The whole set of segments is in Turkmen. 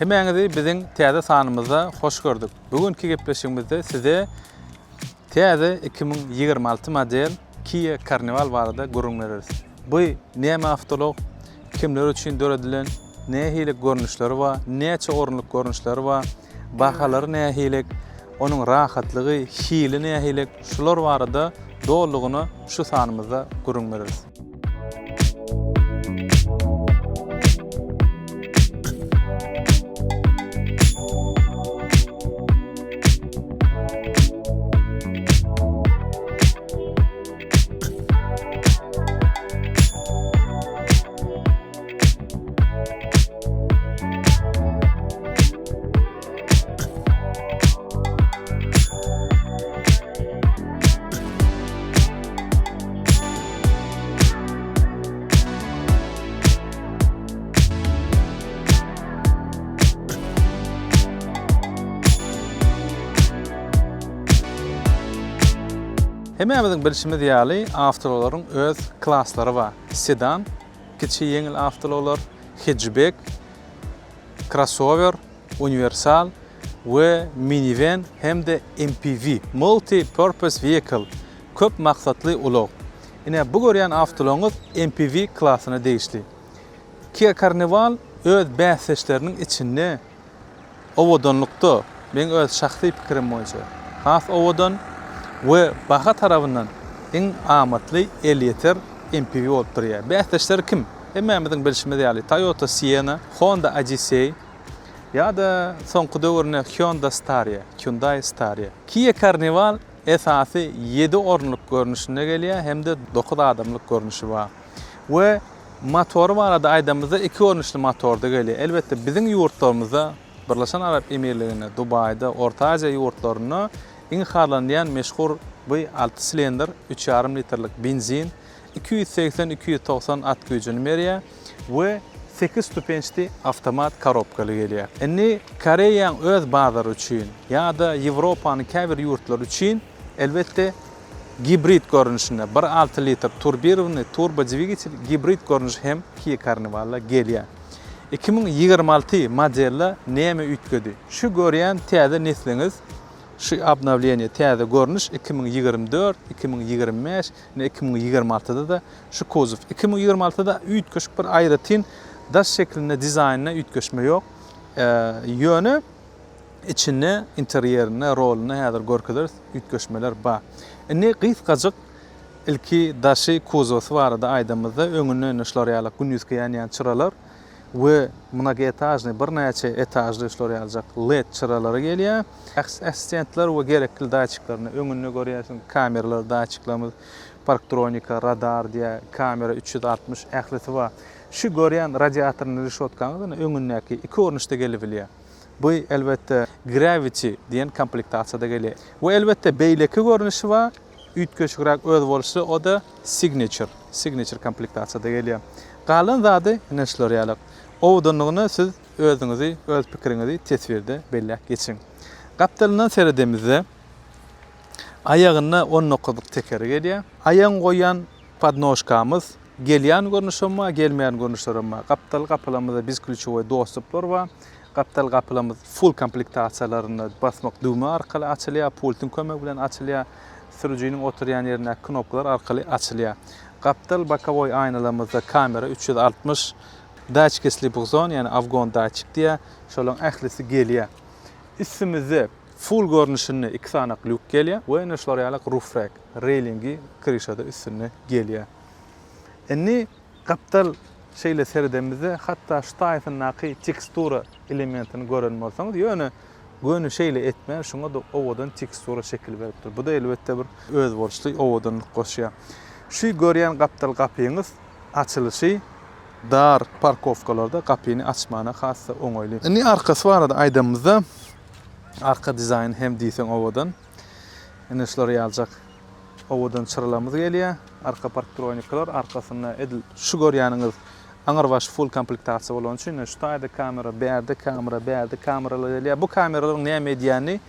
Hemeňizi biziň täze sanymyza hoş gördük. Bugünkü gepleşigimizde size täze 2026 model Kia Carnival barada gurrun bereriz. Bu näme awtolog, kimler üçin döredilen, nähili görnüşleri we näçe orunluk görnüşleri we bahalary nähili, onuň rahatlygy, hili nähili, şular barada dolugyny şu sanymyza gurrun bereriz. Hememizin bilişimiz ýaly awtologlaryň öz klasslary bar. Sedan, kiçi ýeňil awtologlar, hatchback, crossover, universal we minivan hemde MPV, multi-purpose vehicle, köp maksatly ulug. Ine bu görýän awtologyňyz MPV klassyna degişli. Kia Carnival öz bäsleşleriniň içinde owadanlykda, men öz şahsy pikirim boýunça, has owadan we baha tarabyndan iň amatly 50 liter MPV bolup durýar. Bäsleşler kim? Hemmemiziň bilişimiz ýaly Toyota Sienna, Honda Odyssey ýa-da soňky döwürne Hyundai Staria. Kia Carnival esasy 7 orunluk görnüşine gelýär hemde 9 adamlyk görnüşi bar. We motory barada aýdamyzda 2 orunçly motorda gelýär. Elbetde biziň ýurtlarymyzda, Birleşen Arap Emirligine, Dubayda, Orta Aziýa ýurtlaryna iň harlanýan meşhur bu 6 silindr 3,5 litrlik benzin 280-290 at güýjüni berýär we 8 stupençli avtomat korobkaly gelýär. Indi Koreýanyň öz bazary üçin ýa-da Ýewropanyň käbir ýurtlary üçin elbetde hibrid görnüşinde 1,6 litr turbirowny turbo dvigatel hibrid görnüş hem Kia Carnival'la gelýär. 2026 modelle näme üýtgedi? Şu görýän täze nesliňiz şu обновление täze görnüş 2024, 2025 ne 2026'da da şu kozuf. 2026'da üýtgeş bir aýratyn daş şeklinde dizaynına üýtgeşme ýok. Ýöne içine, interierine, roluna häzir görkezler üýtgeşmeler bar. Ne gysgaçyk ilki daşy kozofy barada aýdamyzda öňüne işler ýaly gündüzki ýanýan çıralar we munaga etajny bir näçe etajly işler ýaljak LED çyralary gelýär. Assistentler we gerekli daçyklaryny öňüne görýärsiň, kameralar, daçyklarymyz, parktronika, radar diýä kamera 360 ählisi bar. Şu görýän radiatorny rişotkanyň öňündäki 2 orunçda gelip bilýär. Bu elbetde Gravity diýen komplektasiýada gelýär. We elbetde beýleki görnüşi bar, üýtgeşirak öz bolşy o da Signature komplektasiýada gelýär. Galan zady näşler ýalyk. Owadanlygyny siz özüňizi, öz pikiriňizi tesbirde belläp geçiň. Gapdalyndan seredemizde aýagyna 10 noktalyk tekeri gelýär. Aýaň goýan podnoşkamyz gelýän görnüşmi, gelmeýän görnüşlermi? Gapdal gapylamyzda biz ключевой dostuplar bar. Gapdal gapylamyz full komplektasiýalaryny basmak düwme arkaly açylýar, pultyň kömegi bilen açylýar, sürüjiniň oturýan ýerine knopkalar arkaly açylýar. Gapdal bokovoy aýnalarymyzda kamera 360 daçkesli buzon, yani afgon daçyk diye şolun ählisi gelýär. Üstümizde full görnüşinde 2 sanak lük gelýär we näşler ýalyk roof rack, railingi krişada üstüne gelýär. Indi gapdal şeýle seredemizde hatda şu taýfynyňky tekstura elementini gören bolsaňyz ýöne göni şeýle etme, şoňa da owadan tekstura şekil beripdir. Bu da elbetde bir öz bolşly owadanlyk goşýar. Şu görýän gapdal gapyňyz açylyşy dar parkovkalarda kapyny açmana hassa oňoýly. Indi arkasy barada aýdamyzda arka dizayn hem diýsen owadan. Indi şolar ýaljak owadan çyralamyz gelýär. Arka parktronikalar arkasyna edil. Şu görýäniňiz aňarbaş full komplektasiýa bolan üçin şu taýda kamera, berde kamera, berde kameralar gelýär. Bu kameralaryň näme diýeni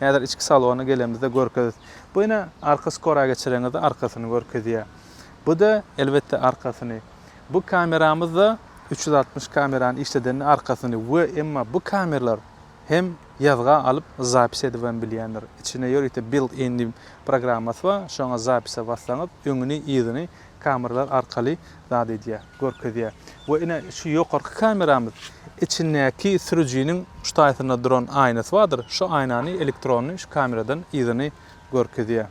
ýa-da içki salona gelemizde görkezýär. Bu ýene arka skora geçireňizde arkasyny görkezýär. Bu da elbetde arkasyny. Bu kameramyzda 360 kameranın işledenin arkasını ve emma bu kameralar hem yazga alıp zapis ediben bilýänler. İçine ýörite built-in programmasy bar. Şoňa zapise bassaňyz, öňüni, ýygyny kameralar arkaly zat edýär, görkezýär. We ine şu ýokarky kameramyz içindäki sürüjiniň şu taýsyna duran aynasy bardyr. Şu aynany elektrony şu kameradan ýygyny görkezýär.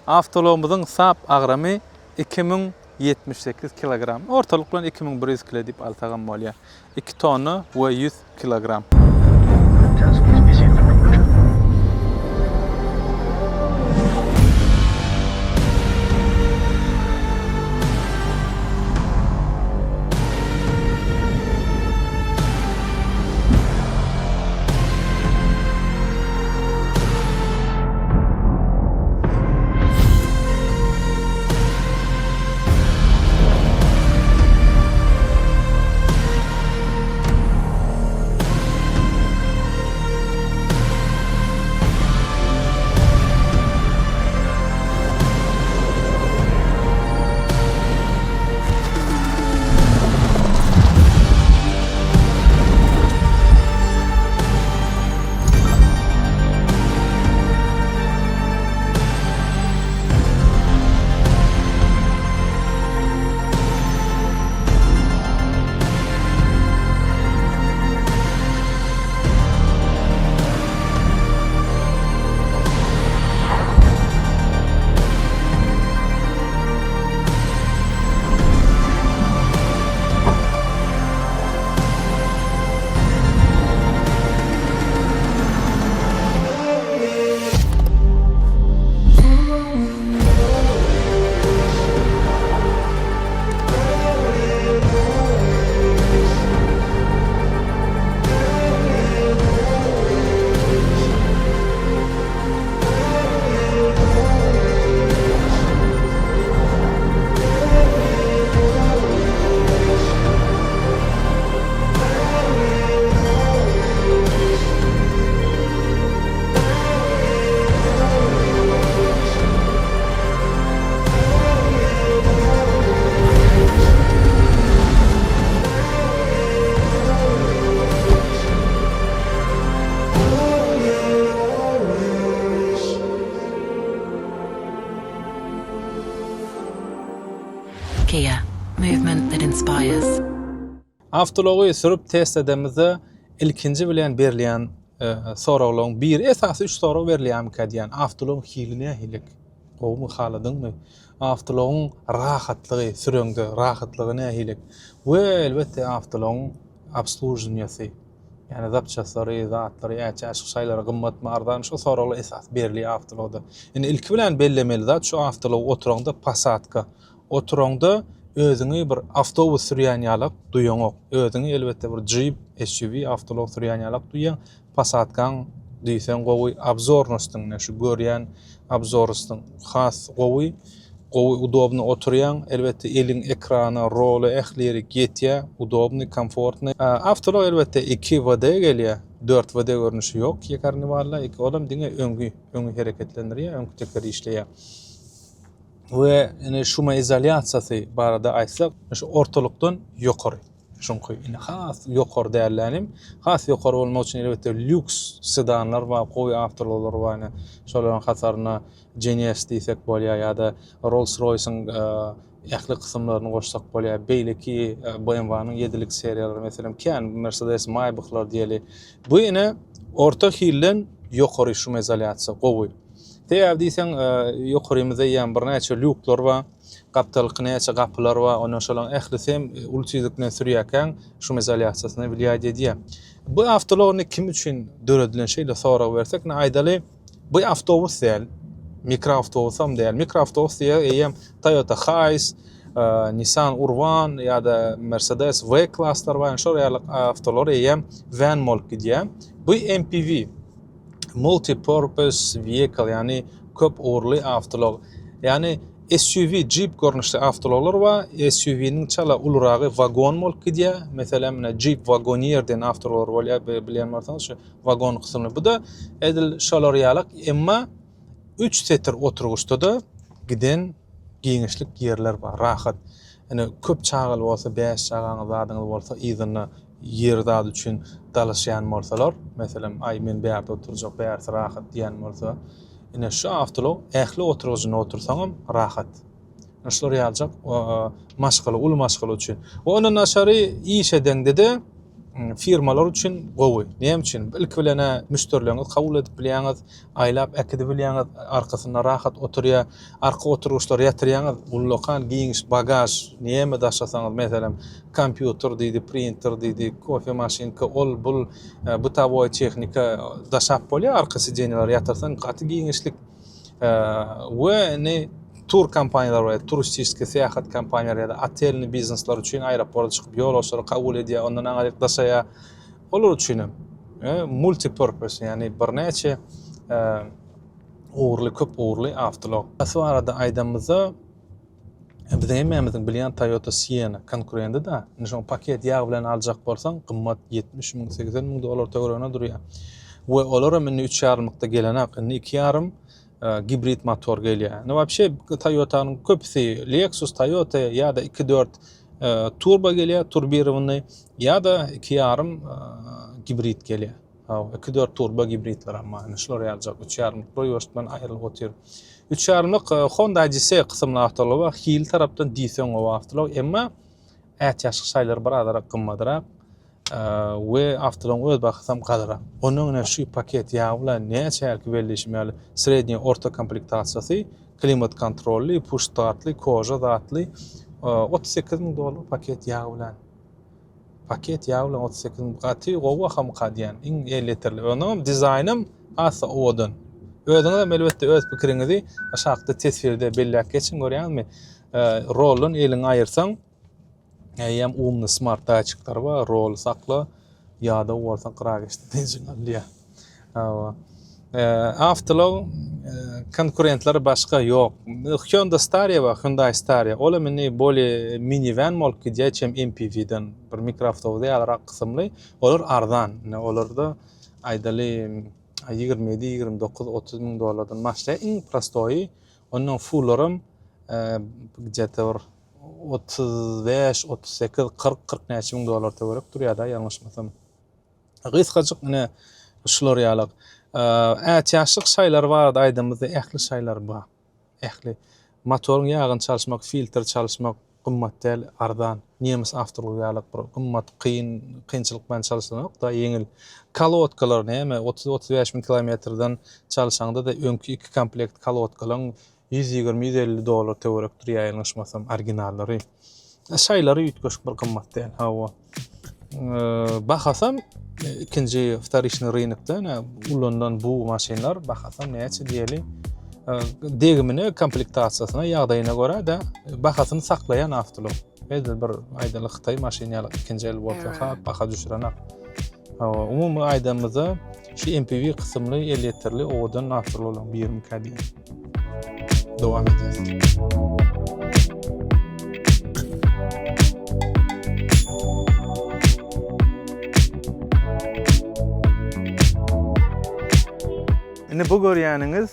Awtologumyzyň sap agramy 2078 kilogram. Ortalyk bilen 2100 kilo diýip alsagam bolýar. 2 tonna we 100 kilogram. Kia, movement that inspires. Awtology sürüp test edemizde ilkinji bilen berilýän soraglaryň bir esasy 3 sorag berilýän kadýan. Awtolog hiline hilik. Gowmy haladyňmy? Awtologyň rahatlygy, sürüňde rahatlygyna hilik. We elbetde awtologyň obslužnýasy. Yani zapçaslary, zatlary, äçäşik şaýlara gymmat mardan şu soraglar esas berilýär awtologda. Indi ilki bilen bellemeli zat şu awtolog oturanda Passatka. Oturanda özüňi bir awtobus sürýän ýalyk duýaňok. Özüňi elbetde bir Jeep, SUV awtolog sürýän ýalyk duýan Passatkaň diýsen gowy obzornostyň, şu görýän obzornostyň has gowy удобно oturýan, elbetde elin ekrany, rolu, ähleri getýär, удобny, komfortny. Awtolog elbetde 2 WD gelýär. 4 WD görnüşi ýok, ýekarny barla, 2 adam diňe öňü hereketlendirýär, öňkü tekeri işleýär. We ine şuma izolasiýasy barada aýtsak, şu ortalykdan ýokary. Şonky ine has ýokary däerlenim. Has ýokary bolmak üçin elbetde lüks sedanlar we gowy awtologlar bar. Şolaryň hasaryna GNS diýsek bolýar ýa-da Rolls-Royce'ň ähli kısımlaryny goşsak bolýar. Beýleki BMW-nyň 7lik seriýalary, meselem Can, Mercedes, Maybach'lar diýeli. Bu ine orta hilden ýokary şuma izolasiýasy gowy. Täýär diýsen ýokarymyzda ýan bir näçe lükler bar, gapdalyk näçe gapylar bar, onuň şolaň ählisem ulçyzlykdan sürýärken şu izolasiýasyny bilýär diýär. Bu awtologny kim üçin döredilen şeýle sorag bersek, aýdaly bu awtobus däl, mikroawtobus hem däl. Mikroawtobus diýär Toyota Hiace, Nissan Urban ýa-da Mercedes V-klasslar bar, şol ýaly awtologlar van molky diýär. Bu MPV multi-purpose vehicle, yani köp uğurlu awtolog. Yani SUV, Jeep görnüşli awtologlar bar. SUV'nin çala ulurağı vagon molky diýär. Meselem Jeep Wagoneer den awtologlar bolýar, bilýän bolsaňyz şu vagon kısmyny. Bu da edil şolar ýalyk, emma 3 setir oturguçda da giden giňişlik ýerler bar, rahat. Ene köp çağıl bolsa 5 çağaňyz adyňyz bolsa izyny ýerde üçin dalaşýan bolsalar, meselem ay men bäýerde oturjak, bäýärsi rahat diýen bolsa, ene şu awtolog ähli oturgyjyna otursaňam rahat. Şolar ýaljak maşgala, ul maşgala üçin. Onuň aşary iş edende de firmalar üçin gowy. Näme üçin? Ilk bilene müşterileriniz kabul edip bilýäňiz, aýlap äkidi bilýäňiz, arkasynda rahat oturýar, arka oturuşlar ýatyrýaňyz, ullokan giýiş, bagaj, näme daşasaňyz, meselem kompýuter diýdi, printer diýdi, kofe maşinka, ol bul, bu taboy tehnika daşap bolýar, arka sidenýalar ýatyrsan, gaty giýişlik we ne tur kompaniyalar var, turistik seyahat kompaniyaları ya da otelli biznesler için aeroporta çıkıp yolcuları kabul ediyor, ondan ayrı daşaya olur için multi-purpose yani bir neçe uğurlu, köp uğurlu avtolog. Şu arada aydamızda bizim hemimizin bilýän Toyota Sienna konkurenti da, nişan paket ýag bilen aljak bolsaň, gymmat 70 000 80 000 dolar töwerene durýar. We olara men 3,5 gelenak, 2,5 hibrid motor gelýär. No вообще Toyota'nın köpüsi Lexus, Toyota ya da 2.4 turbo gelýär, turbirowny ya da 2,5 hibrid gelýär. 2.4 turbo hibridler amma şolar ýaljak 3,5 proýostman aýrylyp otyr. 3,5 Honda GC kısımlı avtolog Hil tarapdan diýsen o avtolog emma ýaşyk şaýlar birazara gymmadyrak we avtolog öz baxsam gadara. Onuň şu paket ýagy bilen näçe erki belleşmeli sredniýa orta komplektasiýasy, klimat kontrolli, push startly, koja zatly 38 000 dolar paket ýagy bilen. Paket ýagy bilen 38 000 gaty gowa ham gadýan. Iň elleterli. Onuň dizaynım asa odun. Özüňiz elbetde öz pikiriňizi aşagda tesvirde belläp geçin görýänmi? Rolun elini aýyrsaň hem umlu smart daçyklar var, rol sakla ýa-da bolsa qıra geçdi diýilýär. Avtolog konkurentleri başka yok. Hyundai Staria var, Hyundai Staria. Ola meni bolý minivan bolup gidýär, hem MPV'den bir mikroavtobus ýalyrak kysymly. Olar arzan. Olarda aýdaly 27-29-30 000 dolardan başlaýar. Iň prostoy, onuň fullarym где-то 35, 38, 40 näçe ming dolar töwerek durýar da ýalňyşmasam. Gysgaçyk ine şolar ýalyk. Ýaşyk şaýlar bar da aýdymyzda ähli şaýlar bar. Ähli motoryň ýagyny çalyşmak, filtr çalyşmak gymmat däl, ardan. Nemis avtolog ýalyk bir gymmat kynçylyk bilen çalyşmak da ýeňil. Kolodkalar näme 30-35 000 kilometrden çalyşanda da öňkü 2 komplekt kolodkalar 120-150 dolar töwerek durýar ýalňyşmasam originallary. Şaýlary ýetgeşik bir gymmat däl. Hawa. Bahasam ikinji вторичный rynokda ulandan bu maşinlar bahasam näçe diýeli degimini komplektasiýasyna ýagdaýyna görä da bahasyny saklayan avtolog. Beýle bir aýdaly Xitay maşinalar ikinji el bolsa baha düşürenak. Umumy aýdamyzda şu MPV kısımly 50 litrli odan avtologlar 20 kadi. Devam edeceğiz. Indi bu görýäniňiz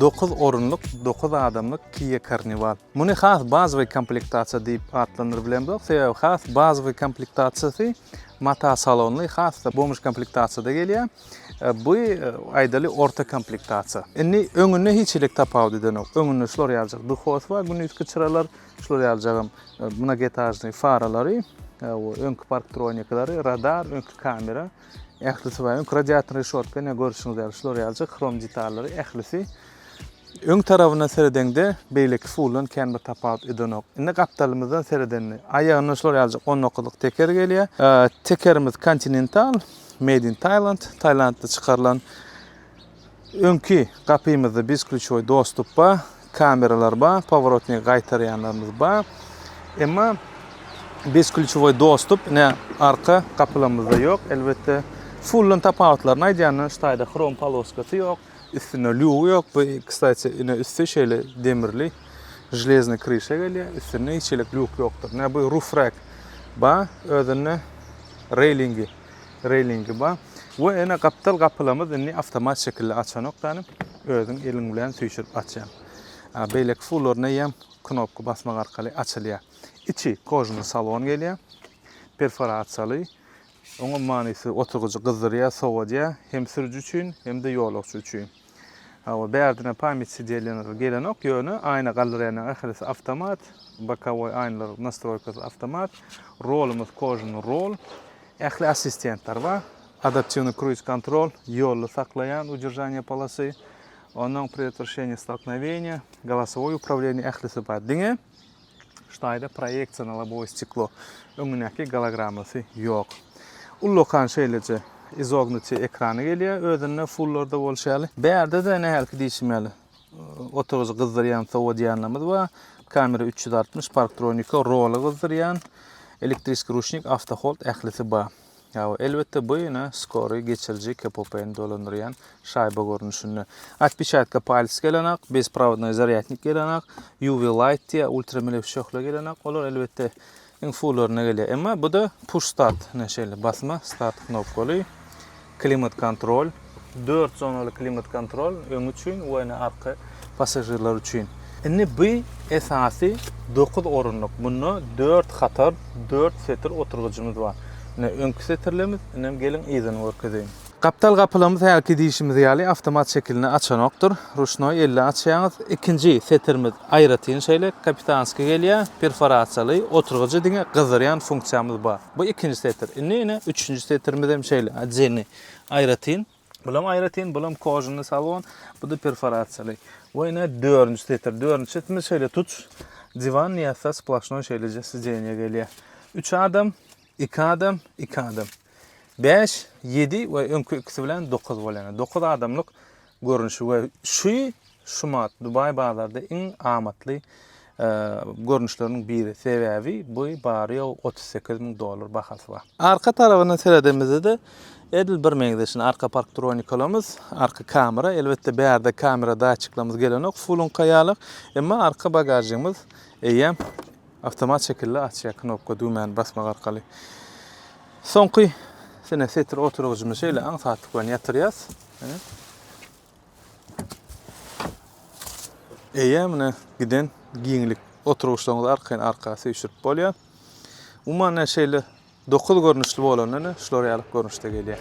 9 orunluk, 9 adamlyk Kia Carnival. Muny has bazawy komplektasiýa diýip adlandyr bilemdik. Sebäbi has bazawy komplektasiýasy mata salonly, has da bomuş komplektasiýada gelýär. Bu aýdaly orta komplektasiýa. Indi öňünde hiçlik tapawdy denek. Öňünde şolar ýaljak. Duhos var, gündüzki çıralar şolar ýaljagym. Buna getajny faralary, öňkü parktronikaları, radar, öňkü kamera. Ählisi var, öňkü radiator reshotka ne görüşiňizler şolar ýaljak, krom detallary ählisi. Öň tarafına seredende beýleki fullan kendi tapawut edenok. Indi kaptalymyzdan seredende aýagyna şolar ýaljak 10 nokalyk teker gelýär. Tekerimiz Continental, made in Thailand. Taylandda çıkarılan öňkü kapymyzda bezklüçowy dostup bar, kameralar bar, pavorotny gaýtarýanlarymyz bar. Emma bezklüçowy dostup ne arka kapılarymyzda ýok. Elbetde fullan tapawutlaryny aýdýany ştaýda krom poloskasy ýok. Üstüne lüğü yok. Bu kısaca yine üstü şeyle demirli, железный крыша gelýär. Üstüne içilik lüğü yoktur. Ne bu roof rack ba, özüne railingi ba. Bu ene kaptal kapılamız inni avtomat şekilde açanok tanım. Özün elin bilen süýşürip açýan. Beýlek fullarny hem knopka basmak arkaly açylýar. içi kojunun salon geliyor. Perforatsiyalı. Onun manisi oturucu kızdırıya, soğuduya hem sürücü üçün hem de yolcu üçün. Ama berdine pamit sidyelerini gelen ok yönü ayna galeriyanın ahirisi avtomat, bakavoy aynalar nastroykası avtomat, rolumuz kojunun rol, ehli asistentler var, adaptивный cruise control, yolu saklayan удержание полосы, onun предотвращение столкновения, голосовое управление эhlisi var. Dine, ştayda proyektsiya na lobovoy stiklo, öňündäki gologrammasy yok. Ullokan şeýleje izognuty ekranı geliyor, özünde fulllarda bolşaly. Berde de nähälki diýişmeli. Oturucu kızdıryan, soğudiyanlamız var. Kamera 360, parktronika, rola kızdıryan, elektriski rushnik, avtohold ählisi var. Ya elbette bu yine skoru geçirici kapopayını dolandırıyan şayba görünüşünü. Atpечатка палец gelenek, bespроводной зарядник gelenek, UV light diye ultramilef şokla gelenek. Olur elbette infullarına geliyor. Ama bu da push start neşeli basma start knopkalı. Klimat kontrol, 4 zonalı klimat kontrol ön üçün ve arka pasajirler üçün. Bu esası 9 orunluk. Bunu 4 hatar, 4 setir oturgucumuz var. Önkü setirlerimiz, gelin izin workadayım. Kaptal kapılamız herki deyişimiz yali avtomat şekilde açanoktur. Ruşnoy 50 açayağız. İkinci setirimiz ayrıtın şeyle kapitanski geliyor. Perforatsiyalı oturgucu dine kızdıryan funksiyamız var. Bu ikinci setir. Yine üçüncü setirimiz hem şeyle aceni ayrıtın. Bulam ayrıtın, bulam kojunlu salon. Bu da perforatsiyalı. Bu yine dördüncü setir. Dördüncü setirimiz şeyle tut. Divan niyasa splaşnoy şeylece sizceniye geliyor. 3 adam. 2 adam, 2 adam. 5, 7 ve önkü ikisi bilen 9 bolan. 9 adamlık görünüşü ve şumat Dubai bazarda en amatlı görünüşlerinin biri sebebi bu bariyo $38,000 bahası var. Arka tarafına seyrediğimizde de edil bir mengdeşin arka parktronikalarımız, arka kamera, elbette bir yerde kamerada açıklamamız gelen ok, fullun kayalık, ama arka bagajımız eyyem avtomat şekilde açıya knopka düğmen basmak arkalı. Sonqi sene setir oturucumuz şeyle ansatlıklarını yatırıyaz. Eyyemine giden giyinlik oturuşlarımız arkası üşürüp oluyor. Umarım şeyle 9 görünüşlü olanını şuraya alıp görünüşte geliyor.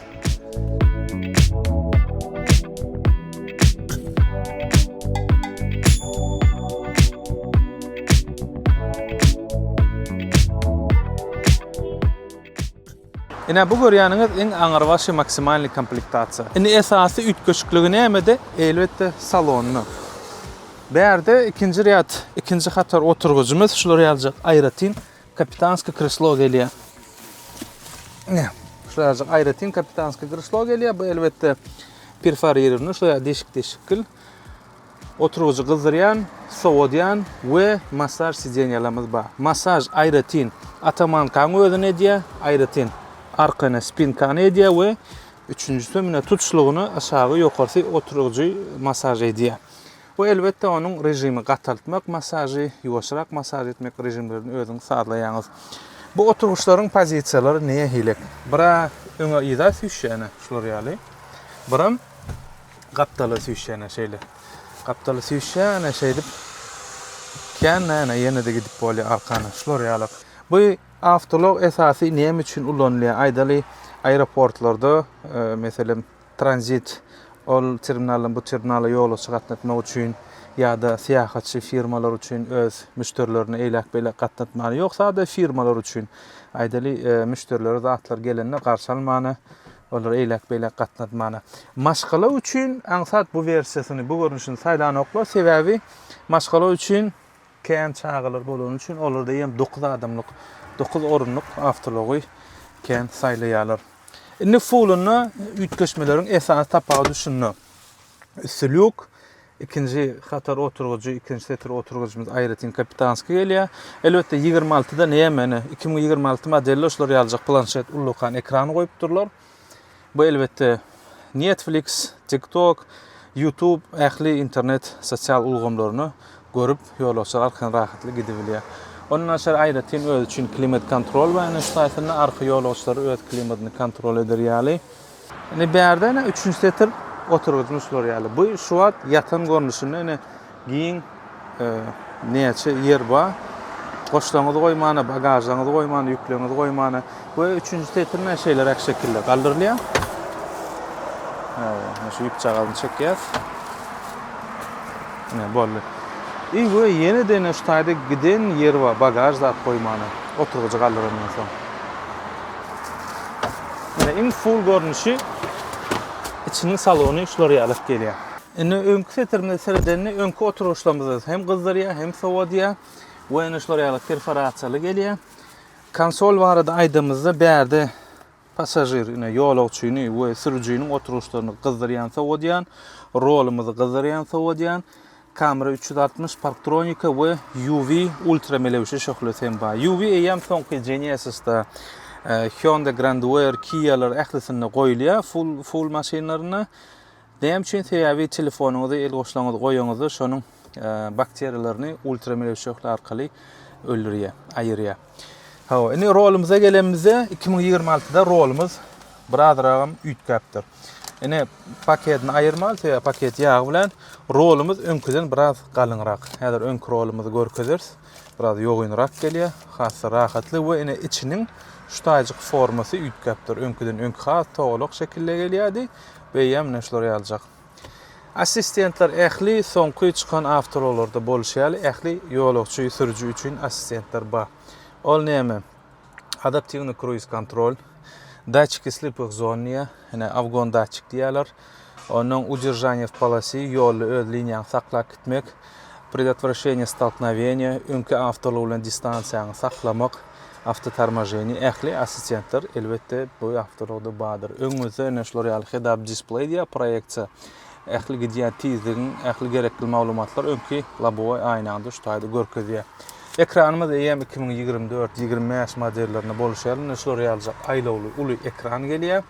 Ina bu görýäniňiz en aňyrbaşy maksimalny komplektasiýa. Indi esasy üç köşüklügi näme-de? Elbetde salonny. Berde ikinci rýat, ikinci hatar oturgucumuz şolary aljak aýratyn kapitanski kreslo gelýär. Şolary aljak aýratyn kapitanski kreslo gelýär. Bu elbette perforýerny şolary deşik-deşikli oturgucu kızdıryan, soğudyan ve masaj sidyenyalarımız var. Masaj aýratyn ataman kaňy özüne diýär, aýratyn arkana spinkanı ediyor ve üçüncüsü mine tutuşluğunu aşağı yukarısı oturucu masaj ediyor. Bu elbette onun rejimi qataltmak masajı, yuvaşarak masaj etmek rejimlerini özün sağlayanız. Bu oturuşların pozisiyaları neye hilek? Bira öňe ýyza süýşene şolary ýaly. Biram gaptaly süýşene şeýle. Gaptaly süýşene şeýdip känne ýene-de gidip bolýar arkana şolary ýaly. Bu avtolog esasy näme üçin ullanylýar? Aýdaly aeroportlarda, meselem transit ol terminalyň bu terminala ýoly çygatmak üçin ýa-da syýahatçy firmalar üçin öz müşterilerini eýlek-beýlek gatnatmagy ýoksa da firmalar üçin aýdaly müşterilere zatlar gelende garşy almany, olar eýlek-beýlek gatnatmagy. Maşgala üçin aňsat bu versiýasyny, bu görnüşini saýlanoklar sebäbi maşgala üçin kän çağılar bolan üçin olarda hem 9 adamlyk 9 orunluk avtology kän saýlaýarlar. Indi fulluna ütkeşmeleriň esas tapagy düşünni. Üstülük, ikinci hatar oturgucu, ikinci setir oturgucumuz aýratyn kapitanski gelýär. Elbette 26-da näme 2026 modelle şolary ýaljak planşet ullukan ekrany goýupdurlar. Bu elbette Netflix, TikTok, YouTube, ähli internet sosial ulgamlaryny görüp ýolçylar arkan rahatly gidip bilýär. Onun aşağı aýratyn öz üçin klimat kontrol we ene ştaýsyny arka ýolçylary öz klimatyny kontrol eder ýaly. Ene berde 3-nji setir oturgucumuz şolary ýaly. Bu şu wagt ýatan görnüşinde ene giň näçe yer bar. Qoşlaňyzy goýmany, bagajaňyzy goýmany, ýükleňizi goýmany we üçünji tetirme şeyler ek şekilde galdyrylýar. Şu ýük çagalyny çekýär. Ne boldy. We ýene-de şu taýda giden yer we bagaj zat goýmany, oturgujy galdyrylýan soň. Eng full görnüşi içinin salony şolary alyp gelýär. Öňkü tetirme seredenini öňkü oturuşlarymyz hem gyzdyrýar, hem sowodýar. Bu enişloryalyk perforasiýaly gelýär. Konsol barada aýdymyzda bärde passajer, ýolagçyny we sürüjiniň oturuşlaryny gyzdyrýan sowodýan, rolymyzy gyzdyrýan sowodýan, kamera 360 parktronika we UV ultramelewşe şohly hem bar. UV hem soňky Genesis'da Hyundai Grandeur, Kia'lar ählisinde goýulýar full maşinalaryna. Näme üçin täze telefonuňyzy el goşlaňyzy goýaňyzy şonuň bakteriýalaryny ultramelewşe arkaly öldürýär, aýyrýar. Indi rolymyza gelenimizde 2026-da rolymyz birazragam üýtgäpdir. Ine paketini aýyrmaly, täze paket ýagy bilen rolymyz öňküden biraz galynrak. Häzir öňkü rolymyzy görkezeriz. Biraz ýoğunrak gelýär, hasy rahatly we ine içiniň şu taýjyk formasy üýtgäpdir. Öňküden öňkü has togluk şekilde gelýärdi we ýem näşler ýaljak. Assistentler ähli soňky çykan avtolarda bolýar, ähli ýolagçy sürüjü üçin assistentler bar. Ol näme? Adaptiwny cruise control, datчики слепых зон, Afgon datчик diýerler. Onuň удержание в полосе, ýolly öz liniýaňy saklap gitmek, предотвращение столкновения, öňkü avtolar bilen distansiýaňy saklamak, avtotarmojenie, ähli assistentler elbetde bu avtolarda bardyr. Öňüňizde näşler ýaly head-up display diýär, proyeksiýa. Ähli gidýän tizligin, ähli gerekli maglumatlar öňkü labowy aýnanda şu taýda görkezýär. Ekranymyz EM 2024-25 modellerine bolýar, näşler ýaljak aýlawly uly ekran gelýär.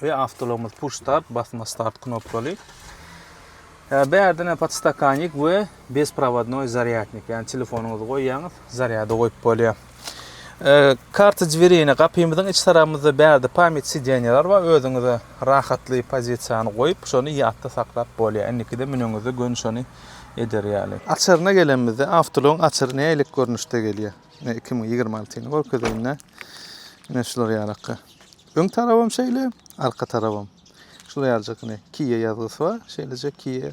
We avtolarymyz push start, basma start knopkaly. Bärdine podstakanik we bespроводной зарядник. Yani telefonuňyzy goýýaňyz, zaryada goýup bolýar. Karta dverine gapymyzyň iç tarapymyzda bärde pamyat sideniýalar bar. Özüňize rahatly pozisiýany goýup, şonu ýatda saklap bolýar. Enniki de münüňize gönüşini eder ýaly. Açyryna gelenimizde avtolaryň açyry nälik görnüşde gelýär. 2026-yny görkezýänler. Näşler ýaly. Öň tarabym şeýle, arka tarabym. Şolary ýaljak Kia ýazgysy bar. Şeýlece Kia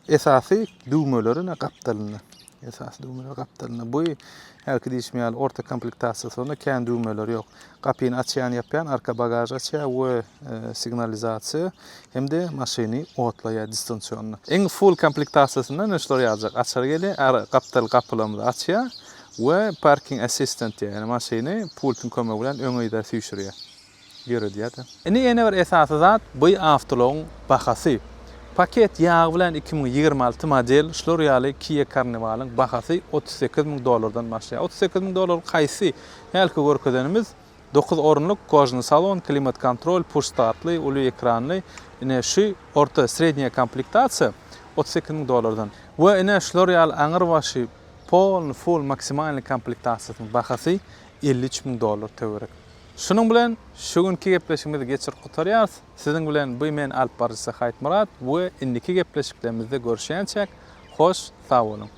esasy düwmelerini gapdalyny. Esasy düwmeler gapdalyny. Bu herki diýişmeýär orta komplektasiýasynda kän düwmeler ýok. Gapyny açýan ýapýan, arka bagaj açýar we signalizasiýa hemde maşyny otlaýar distansiýony. Eng full komplektasiýasynda näşler ýaljak? Açar geli, gapdal gapylarymyzy açýar we parking assistant ýani maşyny pultyň kömegi bilen öňüňde süýşürýär. Görýärdi. Indi ýene bir esasy zat bu avtolaryň bahasy. Paket ýagy bilen 2026 model şolary ýaly Kia Carnival'yň bahasy $38.000 başlaýar. $38.000 haýsy? Helki görkezenimiz 9 orunluk kojny salon, klimat kontrol, push startly, uly ekranly. Ine şu orta sredniya komplektasiýa $38.000. We ine şolary ýaly aňyr başy full maksimalny komplektasiýasyň bahasy $53.000 töwerek. Şunun bilen şu günkü gepleşigimizi geçir gutarýarys. Siziň bilen bu men Alp Barjy Hayt Murat we indiki gepleşiklerimizde görüşýänçek. Hoş, sag bolun.